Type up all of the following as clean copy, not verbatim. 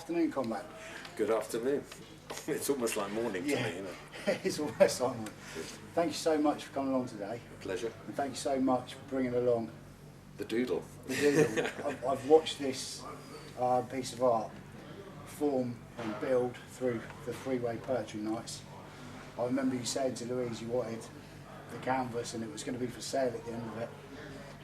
afternoon, Conrad. Good afternoon. It's almost like morning to me, isn't it? It's almost like morning. Thank you so much for coming along today. Pleasure. And thank you so much for bringing along The doodle. the doodle. I've watched this piece of art form and build through the Freeway Poetry Nights. I remember you saying to Louise you wanted the canvas and it was going to be for sale at the end of it.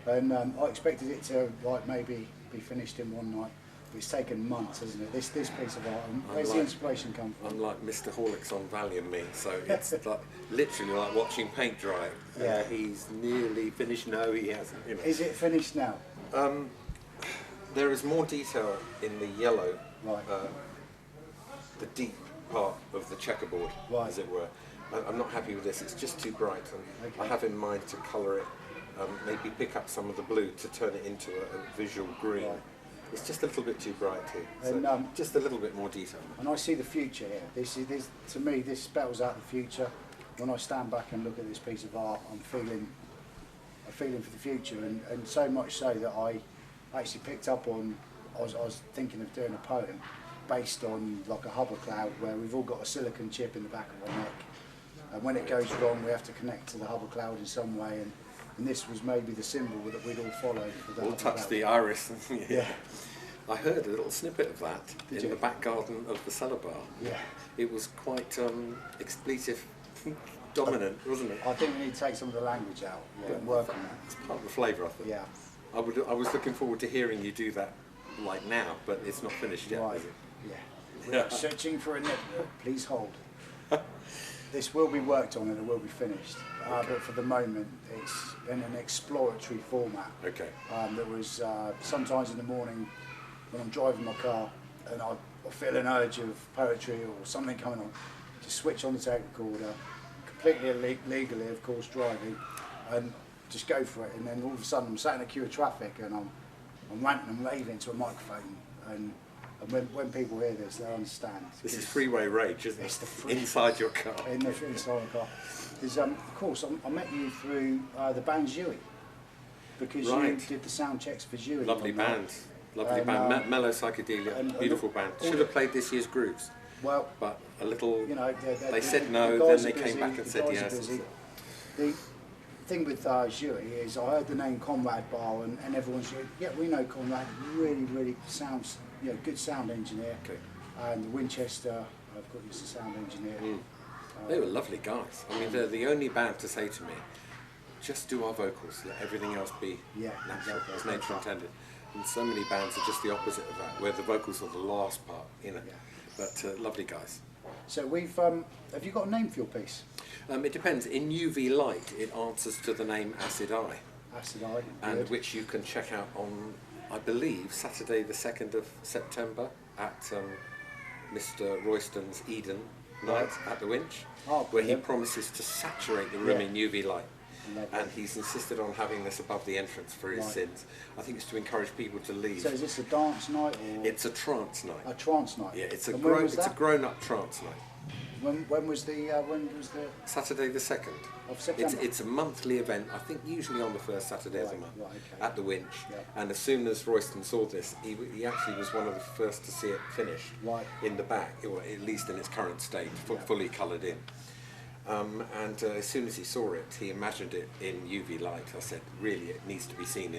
And I expected it to like maybe be finished in one night. But it's taken months, hasn't it? This piece of art. Where's the inspiration come from? I'm like Mr. Horlicks on Valium me, so it's like literally like watching paint dry. Yeah. He's nearly finished. No, he hasn't. You know. Is it finished now? There is more detail in the yellow, Right. The deep part of the checkerboard, Right. as it were. I'm not happy with this. It's just too bright, and Okay. I have in mind to colour it. Maybe pick up some of the blue to turn it into a visual green. Right. It's just a little bit too bright here. So And, just a little bit more detail. And I see the future here. This to me, this spells out the future. When I stand back and look at this piece of art, I'm feeling for the future, and so much so that I actually picked up on. I was thinking of doing a poem based on like a hover cloud, where we've all got a silicon chip in the back of our neck, and when it goes wrong, we have to connect to the hover cloud in some way. And this was maybe the symbol that we'd all follow. For the We'll hover touch cloud. the iris. Yeah. I heard a little snippet of that Did in you? the back garden of the cellar bar. Yeah. It was quite expletive dominant, wasn't it? I think we need to take some of the language out and work on that. It's part of the flavour, I think. Yeah. I was looking forward to hearing you do that like now, but it's not finished yet, Right. is it? Yeah. We're searching for a network. Please hold. This will be worked on and it will be finished. But for the moment, it's in an exploratory format. Okay. That was sometimes in the morning when I'm driving my car and I feel an urge of poetry or something coming on, just switch on the tape recorder, completely legally, of course, driving, and just go for it. And then all of a sudden, I'm sat in a queue of traffic and I'm ranting and raving to a microphone. And when people hear this, they'll understand. This is freeway rage, isn't It's it? the Inside your car. In the inside the car. There's, of course, I met you through the band Zhuey, because Right. you did the sound checks for Zhuey. Lovely on that. band. Lovely And, band. Mellow psychedelia. and Beautiful band. all Should have played this year's Grooves, Well, but a little. you know, They said no, the then guys they are came busy, back and the said guys are yes. busy. The thing with Zhuey is I heard the name Conrad Bar and everyone's yeah, we know Conrad, really sounds, you know, good sound engineer. Okay. And Winchester, I've got you as a sound engineer. They were lovely guys. I mean, they're the only band to say to me, just do our vocals, let everything else be Yeah, natural, exactly. as nature intended. And so many bands are just the opposite of that, where the vocals are the last part, you know. Yeah. But lovely guys. So we've, have you got a name for your piece? It depends. In UV light, it answers to the name Acid Eye, Acid Eye. and Good. which you can check out on, I believe, Saturday the 2nd of September at Mr. Royston's Eden night at the Winch, Oh, where he brilliant. promises to saturate the room Yeah. in UV light. Lovely. And he's insisted on having this above the entrance for his Right. sins. I think it's to encourage people to leave. So is this a dance night or It's a trance night. a trance night? Yeah, it's a And when was it's a that? grown-up trance night. When was the Saturday the 2nd. of September? It's a monthly event, I think usually on the first Saturday of the Right, month, right, okay. at the Winch. Yeah. And as soon as Royston saw this, he actually was one of the first to see it finished Right. in the back, or at least in its current state, Yeah. fully coloured in. And as soon as he saw it, he imagined it in UV light. I said, really, it needs to be seen.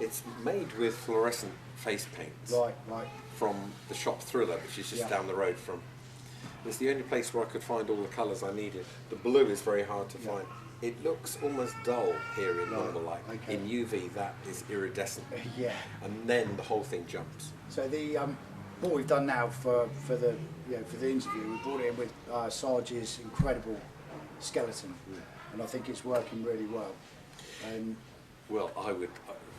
It's made with fluorescent face paints Right. from the shop Thriller, which is just Yeah. down the road from. It's the only place where I could find all the colours I needed. The blue is very hard to find. It looks almost dull here in normal light. okay. In UV, that is iridescent, Yeah. and then the whole thing jumps. So the what we've done now for the for the interview, we brought it in with Sarge's incredible skeleton, and I think it's working really well. And Well, I would,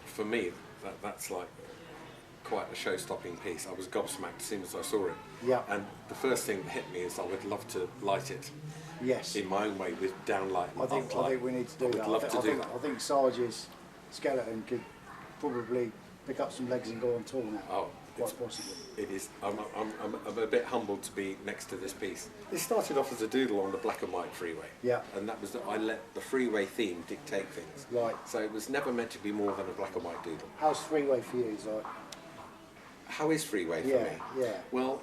for me, that's like quite a show-stopping piece. I was gobsmacked as soon as I saw it. Yeah. And the first thing that hit me is I would love to light it yes, in my own way with downlight and I think uplight. we need to do I would that. love to do that. I think Sarge's skeleton could probably pick up some legs and go on tour now. Oh, quite possibly. It is. I'm a bit humbled to be next to this piece. This started off as a doodle on the black and white freeway. Yeah. And that was I let the freeway theme dictate things. Right. So it was never meant to be more than a black and white doodle. How's freeway for you, Zark? How is Freeway for Yeah, me? yeah. Well,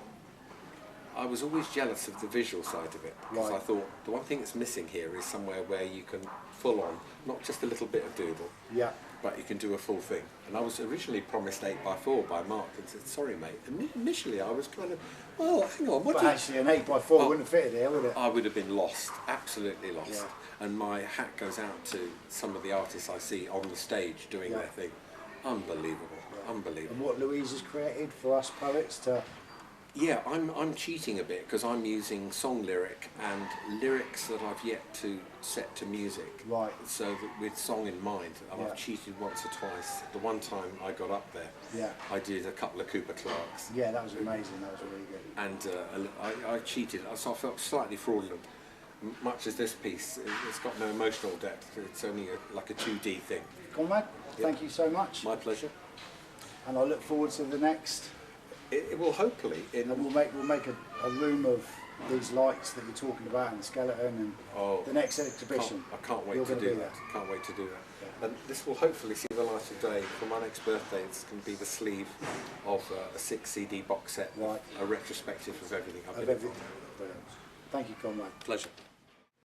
I was always jealous of the visual side of it, because Right. I thought the one thing that's missing here is somewhere where you can full on, not just a little bit of doodle, Yeah. but you can do a full thing. And I was originally promised 8x4 by Mark and said, sorry mate. And initially I was kind of, well, hang on, what But do you... actually an 8x4 wouldn't have fitted here, would it? I would have been lost, absolutely lost. Yeah. And my hat goes out to some of the artists I see on the stage doing Yeah. their thing. Unbelievable, unbelievable. And what Louise has created for us poets to... Yeah, I'm cheating a bit because I'm using song lyric and lyrics that I've yet to set to music. Right. So that with song in mind, and Yeah. I've cheated once or twice. The one time I got up there, Yeah. I did a couple of Cooper Clarks. Yeah, that was amazing. That was really good. And I cheated, so I felt slightly fraudulent. Much as this piece, it's got no emotional depth. It's only like a 2D thing. Conrad, Yeah. thank you so much. My pleasure. And I look forward to the next. It will hopefully, And we'll make a room of these lights that you're talking about and the skeleton and the next exhibition. I can't wait You're to gonna do be that. there. Can't wait to do that. And this will hopefully see the light of day. For my next birthday, it's going to be the sleeve of a 6 CD box set, Right. a retrospective of everything I've Of been everything. involved Brilliant. Thank you, Conrad. in. Pleasure.